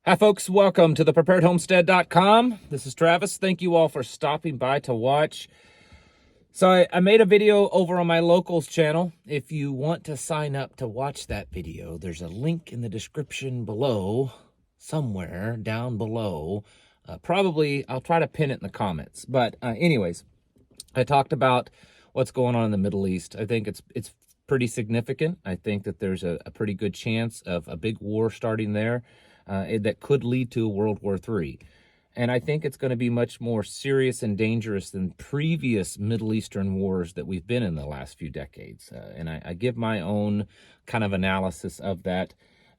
Hi, folks. Welcome to the preparedhomestead.com. This is Travis. Thank you all for stopping by to watch. So I made a video over on my locals channel. If you want to sign up to watch that video, there's a link in the description below, somewhere down below. Probably, I'll try to pin it in the comments. But anyways, I talked about what's going on in the Middle East. I think it's pretty significant. I think that there's a pretty good chance of a big war starting there. That could lead to World War III. And I think it's going to be much more serious and dangerous than previous Middle Eastern wars that we've been in the last few decades. And I give my own kind of analysis of that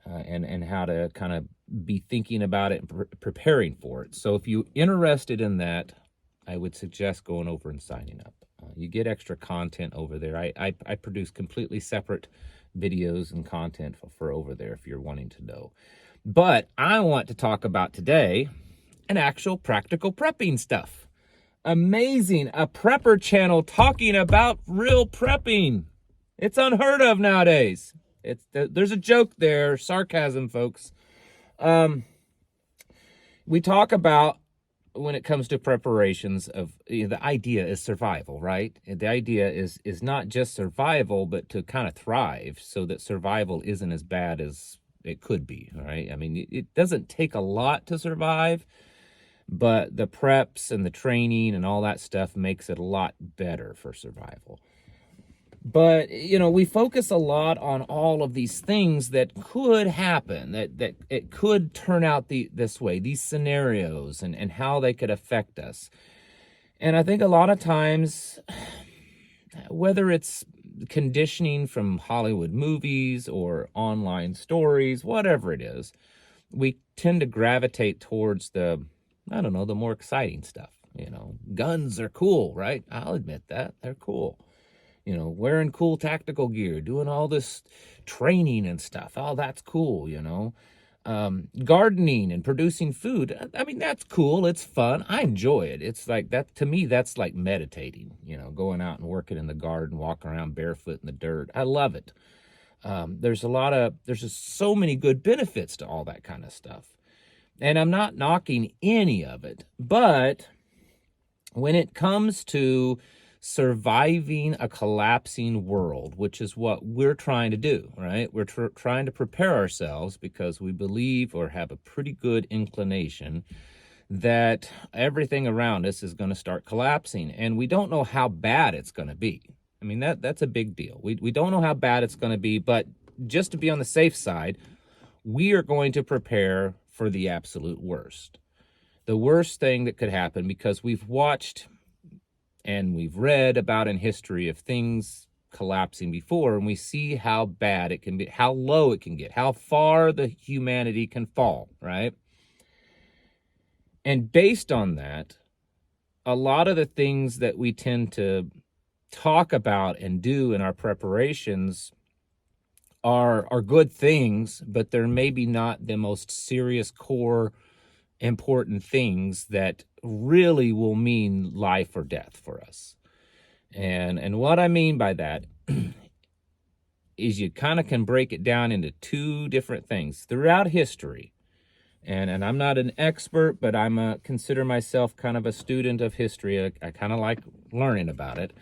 and how to kind of be thinking about it and preparing for it. So if you're interested in that, I would suggest going over and signing up. You get extra content over there. I produce completely separate videos and content for over there if you're wanting to know. But I want to talk about today an actual practical prepping stuff. Amazing, a prepper channel talking about real prepping. It's unheard of nowadays. There's a joke there, sarcasm, folks. We talk about, when it comes to preparations, of the idea is survival, right? The idea is not just survival, but to kind of thrive so that survival isn't as bad as it could be, all right? I mean, it doesn't take a lot to survive, but the preps and the training and all that stuff makes it a lot better for survival. But, you know, we focus a lot on all of these things that could happen, that it could turn out this way, these scenarios and how they could affect us. And I think a lot of times, whether it's conditioning from Hollywood movies or online stories, whatever it is, we tend to gravitate towards the more exciting stuff. You know, guns are cool, right? I'll admit that. They're cool. You know, wearing cool tactical gear, doing all this training and stuff. Oh, that's cool, you know. Gardening and producing food. I mean, that's cool. It's fun. I enjoy it. It's like that. To me, that's like meditating, you know, going out and working in the garden, walking around barefoot in the dirt. I love it. There's just so many good benefits to all that kind of stuff. And I'm not knocking any of it, but when it comes to surviving a collapsing world, which is what we're trying to do, right? We're trying to prepare ourselves because we believe or have a pretty good inclination that everything around us is going to start collapsing, and we don't know how bad it's going to be. I mean, that's a big deal. We don't know how bad it's going to be, but just to be on the safe side, we are going to prepare for the absolute worst. The worst thing that could happen, because we've watched and we've read about in history of things collapsing before, and we see how bad it can be, how low it can get, how far the humanity can fall, right? And based on that, a lot of the things that we tend to talk about and do in our preparations are good things, but they're maybe not the most serious, core, important things that really will mean life or death for us. And what I mean by that is you kind of can break it down into two different things throughout history. And I'm not an expert, but consider myself kind of a student of history. I kind of like learning about it.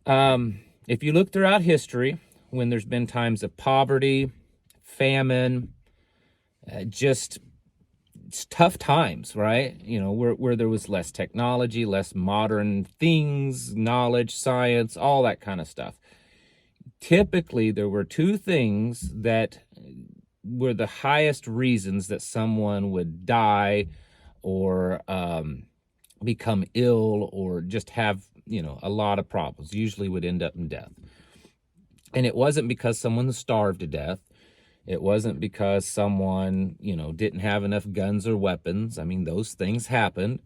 If you look throughout history, when there's been times of poverty, famine, just tough times, right? You know, where there was less technology, less modern things, knowledge, science, all that kind of stuff. Typically, there were two things that were the highest reasons that someone would die or become ill or just have, you know, a lot of problems. Usually would end up in death. And it wasn't because someone starved to death. It wasn't because someone, you know, didn't have enough guns or weapons. I mean, those things happened.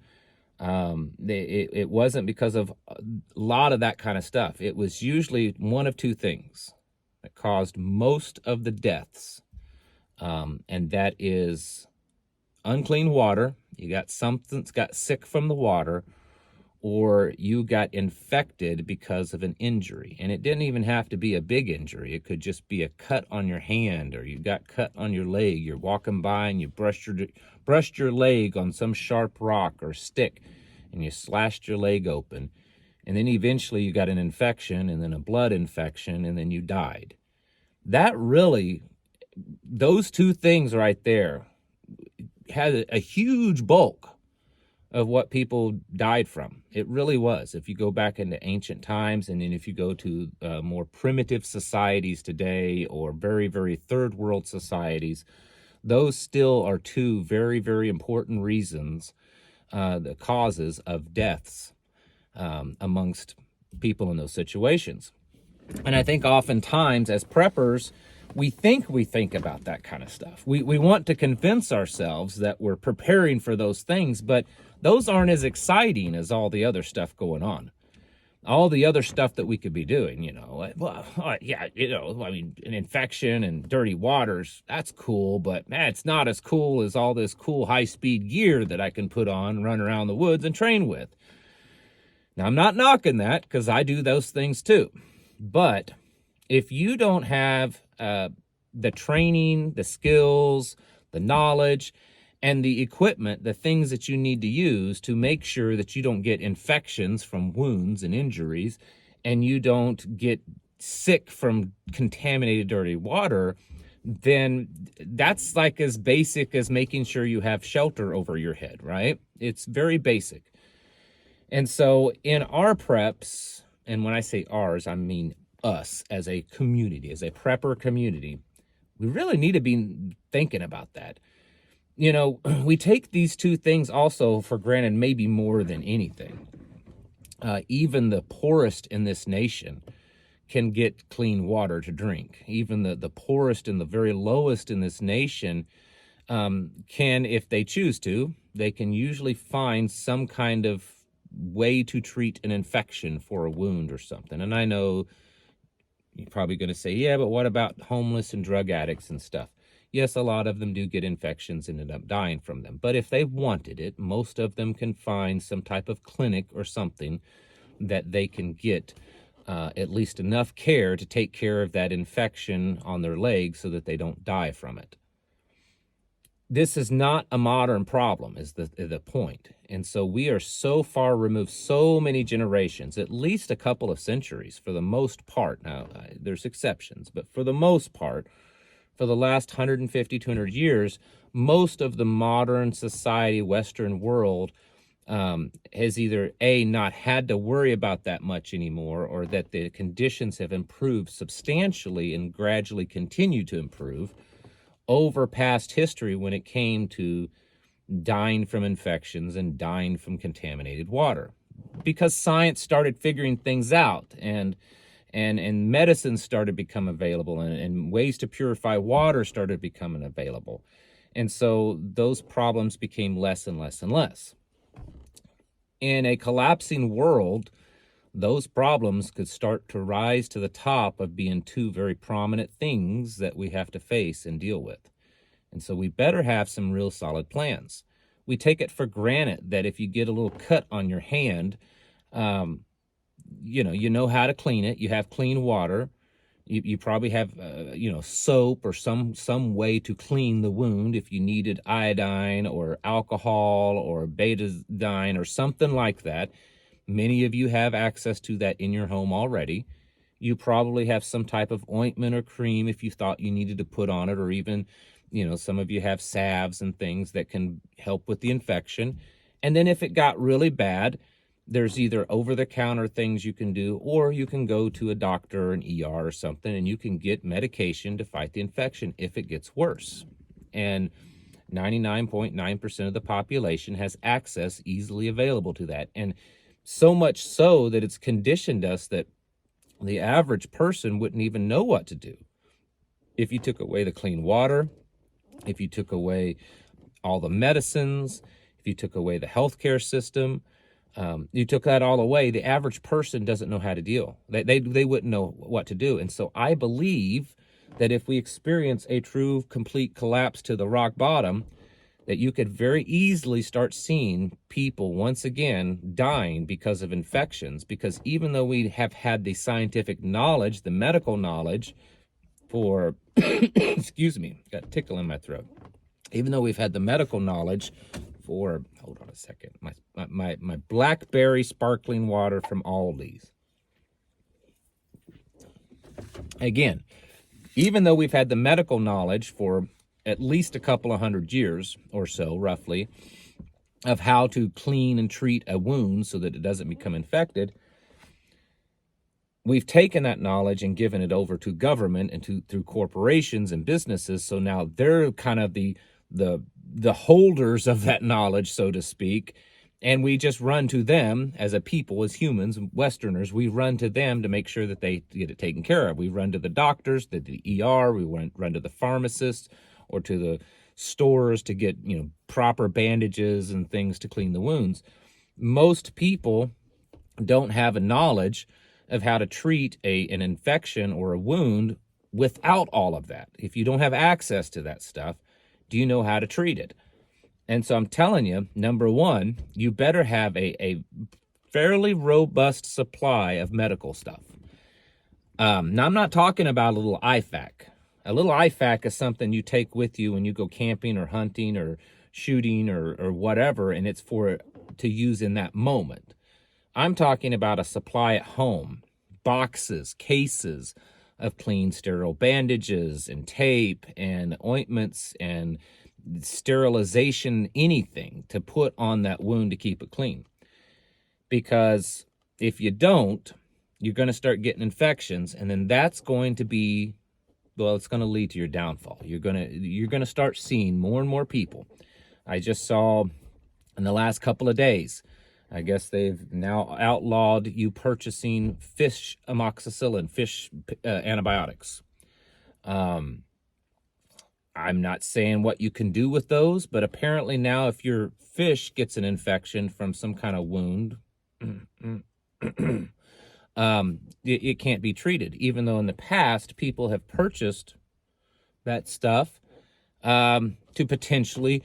It wasn't because of a lot of that kind of stuff. It was usually one of two things that caused most of the deaths. And that is unclean water. You got something that's got sick from the water, or you got infected because of an injury. And it didn't even have to be a big injury. It could just be a cut on your hand, or you got cut on your leg. You're walking by and you brushed your leg on some sharp rock or stick, and you slashed your leg open. And then eventually you got an infection, and then a blood infection, and then you died. That really, those two things right there had a huge bulk of what people died from. It really was. If you go back into ancient times, and then if you go to more primitive societies today, or very, very third world societies, those still are two very, very important reasons, the causes of deaths amongst people in those situations. And I think oftentimes as preppers, we think about that kind of stuff. We want to convince ourselves that we're preparing for those things, but those aren't as exciting as all the other stuff going on. All the other stuff that we could be doing, well, yeah, I mean, an infection and dirty waters, that's cool, but man, it's not as cool as all this cool high-speed gear that I can put on, run around the woods and train with. Now, I'm not knocking that, because I do those things too. But if you don't have the training, the skills, the knowledge, and the equipment, the things that you need to use to make sure that you don't get infections from wounds and injuries, and you don't get sick from contaminated dirty water, then that's like as basic as making sure you have shelter over your head, right? It's very basic. And so in our preps, and when I say ours, I mean us as a community, as a prepper community, we really need to be thinking about that. We take these two things also for granted, maybe more than anything. Even the poorest in this nation can get clean water to drink. Even the poorest and the very lowest in this nation can, if they choose to, they can usually find some kind of way to treat an infection for a wound or something. And I know you're probably going to say, yeah, but what about homeless and drug addicts and stuff? Yes, a lot of them do get infections and end up dying from them. But if they wanted it, most of them can find some type of clinic or something that they can get at least enough care to take care of that infection on their leg so that they don't die from it. This is not a modern problem, is the point. And so we are so far removed, so many generations, at least a couple of centuries for the most part. Now, there's exceptions, but for the most part, for the last 150, 200 years, most of the modern society, Western world, has either A, not had to worry about that much anymore, or that the conditions have improved substantially and gradually continue to improve over past history when it came to dying from infections and dying from contaminated water. Because science started figuring things out, and medicines started becoming available, and ways to purify water started becoming available. And so those problems became less and less and less. In a collapsing world, those problems could start to rise to the top of being two very prominent things that we have to face and deal with. And so we better have some real solid plans. We take it for granted that if you get a little cut on your hand, you know how to clean it. You have clean water. You probably have, soap or some way to clean the wound if you needed iodine or alcohol or betadine or something like that. Many of you have access to that in your home already. You probably have some type of ointment or cream if you thought you needed to put on it, or even, some of you have salves and things that can help with the infection. And then if it got really bad, there's either over-the-counter things you can do, or you can go to a doctor or an ER or something, and you can get medication to fight the infection if it gets worse. And 99.9% of the population has access easily available to that. And so much so that it's conditioned us that the average person wouldn't even know what to do. If you took away the clean water, if you took away all the medicines, if you took away the healthcare system, you took that all away, the average person doesn't know how to deal. They wouldn't know what to do. And so I believe that if we experience a true, complete collapse to the rock bottom, that you could very easily start seeing people once again dying because of infections, because even though we have had the scientific knowledge, the medical knowledge for, excuse me, got a tickle in my throat. Even though we've had the medical knowledge for, hold on a second, my blackberry sparkling water from Aldi's. Again, even though we've had the medical knowledge for at least a couple of 100 years or so, roughly, of how to clean and treat a wound so that it doesn't become infected, we've taken that knowledge and given it over to government and through corporations and businesses. So now they're kind of the holders of that knowledge, so to speak. And we just run to them as a people, as humans, Westerners. We run to them to make sure that they get it taken care of. We run to the doctors, the ER. We run to the pharmacists or to the stores to get, proper bandages and things to clean the wounds. Most people don't have a knowledge of how to treat an infection or a wound without all of that. If you don't have access to that stuff, do you know how to treat it? And so I'm telling you, number one, you better have a fairly robust supply of medical stuff. Now, I'm not talking about a little IFAC. A little IFAC is something you take with you when you go camping or hunting or shooting or whatever, and it's to use in that moment. I'm talking about a supply at home, boxes, cases of clean, sterile bandages and tape and ointments and sterilization, anything to put on that wound to keep it clean. Because if you don't, you're going to start getting infections, and then that's going to be, well, it's going to lead to your downfall. You're going to start seeing more and more people. I just saw in the last couple of days, I guess they've now outlawed you purchasing fish amoxicillin, fish antibiotics. I'm not saying what you can do with those, but apparently now if your fish gets an infection from some kind of wound, it can't be treated, even though in the past people have purchased that stuff to potentially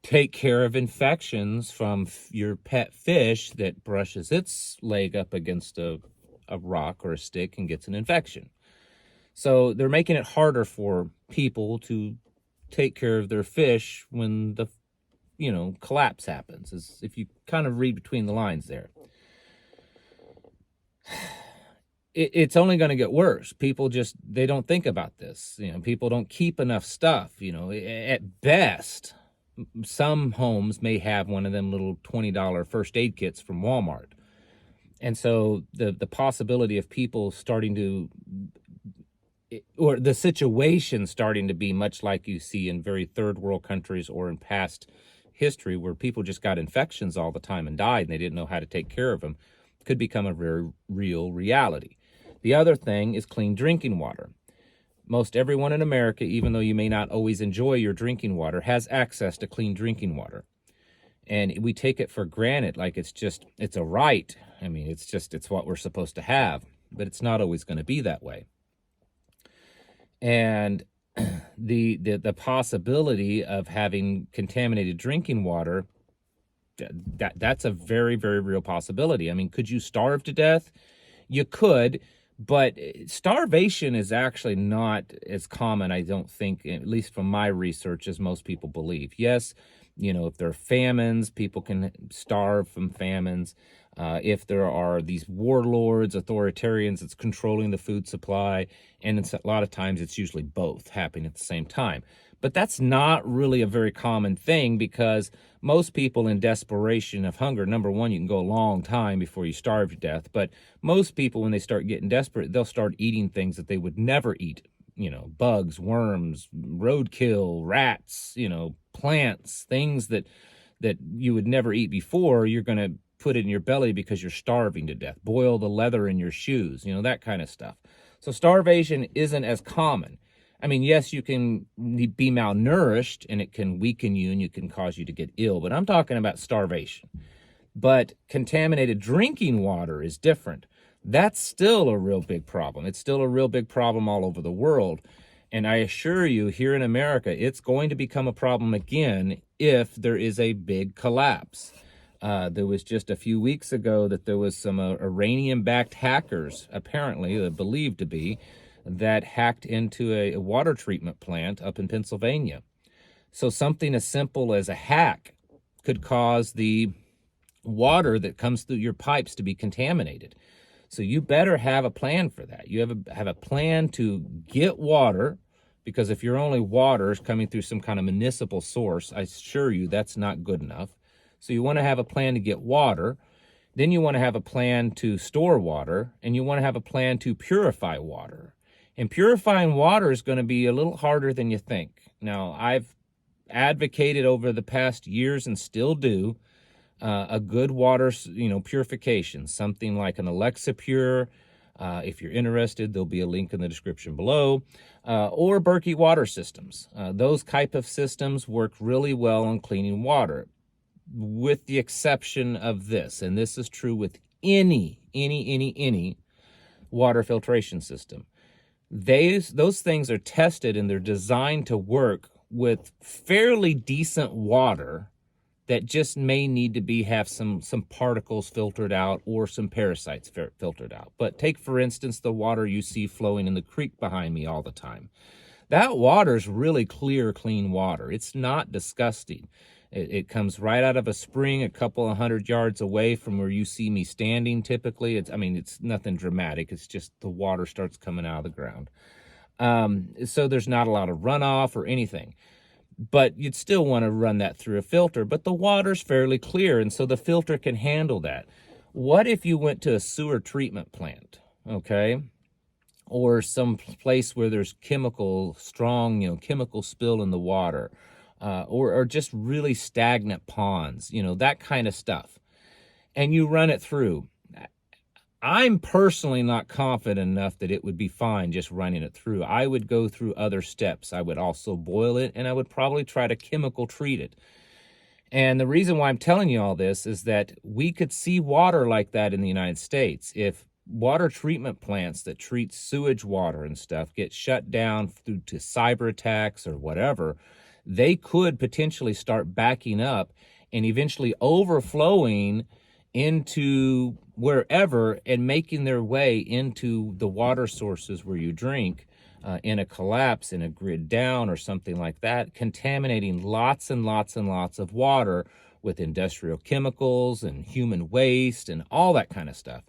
take care of infections from your pet fish that brushes its leg up against a rock or a stick and gets an infection. So they're making it harder for people to take care of their fish when the, collapse happens, as if you kind of read between the lines there. It's only going to get worse. People they don't think about this. People don't keep enough stuff. At best, some homes may have one of them little $20 first aid kits from Walmart. And so the possibility of people starting to, or the situation starting to be much like you see in very third world countries or in past history where people just got infections all the time and died and they didn't know how to take care of them, could become a very real reality. The other thing is clean drinking water. Most everyone in America, even though you may not always enjoy your drinking water, has access to clean drinking water. And we take it for granted like it's a right. I mean, it's what we're supposed to have, but it's not always going to be that way. And the possibility of having contaminated drinking water, that's a very, very real possibility. I mean, could you starve to death? You could, but starvation is actually not as common, I don't think, at least from my research, as most people believe. Yes, if there are famines, people can starve from famines. If there are these warlords, authoritarians that's controlling the food supply, and a lot of times it's usually both happening at the same time. But that's not really a very common thing, because most people in desperation of hunger, number one, you can go a long time before you starve to death. But most people, when they start getting desperate, they'll start eating things that they would never eat. Bugs, worms, roadkill, rats, plants, things that you would never eat before. You're going to put it in your belly because you're starving to death. Boil the leather in your shoes, that kind of stuff. So starvation isn't as common. I mean, yes, you can be malnourished and it can weaken you and it can cause you to get ill, but I'm talking about starvation. But contaminated drinking water is different. That's still a real big problem. It's still a real big problem all over the world. And I assure you, here in America, it's going to become a problem again if there is a big collapse. There was just a few weeks ago that there was some Iranian-backed hackers, apparently believed to be, that hacked into a water treatment plant up in Pennsylvania. So something as simple as a hack could cause the water that comes through your pipes to be contaminated. So you better have a plan for that. You have a plan to get water, because if your only water is coming through some kind of municipal source, I assure you that's not good enough. So you want to have a plan to get water. Then you want to have a plan to store water, and you want to have a plan to purify water. And purifying water is going to be a little harder than you think. Now, I've advocated over the past years and still do a good water, purification, something like an Alexa Pure. If you're interested, there'll be a link in the description below, or Berkey water systems. Those type of systems work really well on cleaning water, with the exception of this, and this is true with any water filtration system. Those things are tested and they're designed to work with fairly decent water that just may need to have some particles filtered out or some parasites filtered out. But take, for instance, the water you see flowing in the creek behind me all the time. That water is really clear, clean water. It's not disgusting. It comes right out of a spring a couple of 100 yards away from where you see me standing typically. It's nothing dramatic. It's just the water starts coming out of the ground. So there's not a lot of runoff or anything. But you'd still want to run that through a filter. But the water's fairly clear, and so the filter can handle that. What if you went to a sewer treatment plant, okay? Or some place where there's strong chemical spill in the water, or just really stagnant ponds, that kind of stuff. And you run it through. I'm personally not confident enough that it would be fine just running it through. I would go through other steps. I would also boil it, and I would probably try to chemical treat it. And the reason why I'm telling you all this is that we could see water like that in the United States. If water treatment plants that treat sewage water and stuff get shut down due to cyber attacks or whatever, they could potentially start backing up and eventually overflowing into wherever and making their way into the water sources where you drink, in a collapse, in a grid down or something like that, contaminating lots and lots and lots of water with industrial chemicals and human waste and all that kind of stuff.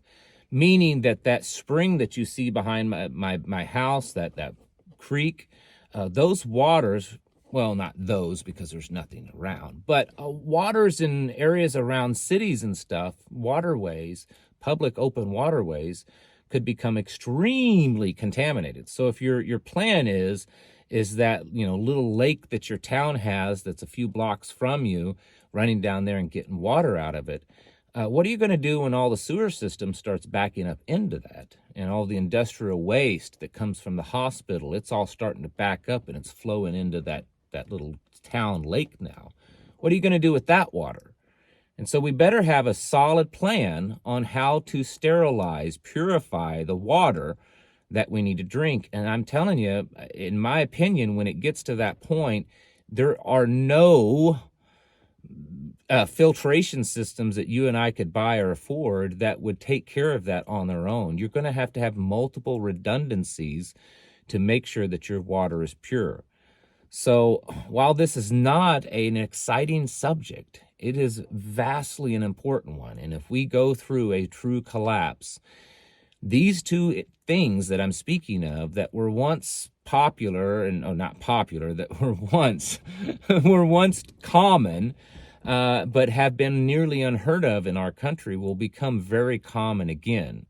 Meaning that spring that you see behind my house, that creek, those waters, well, not those because there's nothing around, but waters in areas around cities and stuff, waterways, public open waterways, could become extremely contaminated. So if your plan is that little lake that your town has that's a few blocks from you, running down there and getting water out of it, what are you going to do when all the sewer system starts backing up into that, and all the industrial waste that comes from the hospital, it's all starting to back up and it's flowing into that little town lake now? What are you going to do with that water? And so we better have a solid plan on how to sterilize, purify the water that we need to drink. And I'm telling you, in my opinion, when it gets to that point, there are no filtration systems that you and I could buy or afford that would take care of that on their own. You're going to have multiple redundancies to make sure that your water is pure. So while this is not an exciting subject, it is vastly an important one. And if we go through a true collapse, these two things that I'm speaking of that were once popular, and not popular, that were once common, but have been nearly unheard of in our country, will become very common again.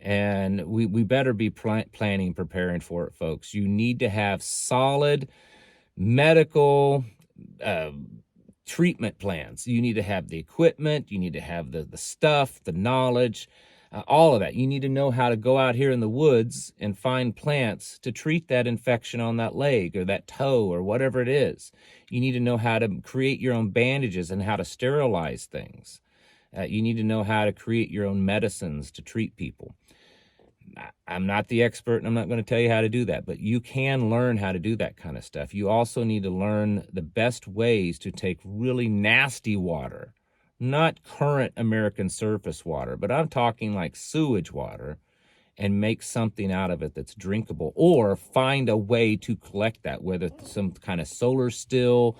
And we better be planning, preparing for it, folks. You need to have solid medical treatment plans. You need to have the equipment. You need to have the stuff, the knowledge, all of that. You need to know how to go out here in the woods and find plants to treat that infection on that leg or that toe or whatever it is. You need to know how to create your own bandages and how to sterilize things. You need to know how to create your own medicines to treat people. I'm not the expert and I'm not going to tell you how to do that, but you can learn how to do that kind of stuff. You also need to learn the best ways to take really nasty water, not current American surface water, but I'm talking like sewage water, and make something out of it that's drinkable, or find a way to collect that, whether it's some kind of solar still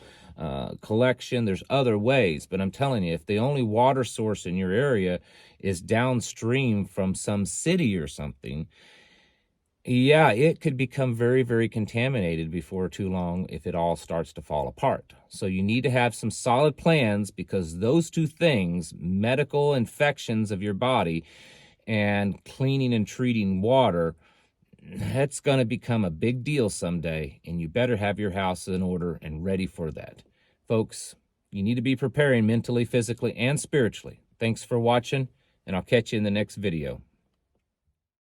collection. There's other ways, but I'm telling you, if the only water source in your area is downstream from some city or something, yeah, it could become very, very contaminated before too long if it all starts to fall apart. So you need to have some solid plans, because those two things, medical infections of your body and cleaning and treating water, that's going to become a big deal someday, and you better have your house in order and ready for that. Folks, you need to be preparing mentally, physically, and spiritually. Thanks for watching, and I'll catch you in the next video.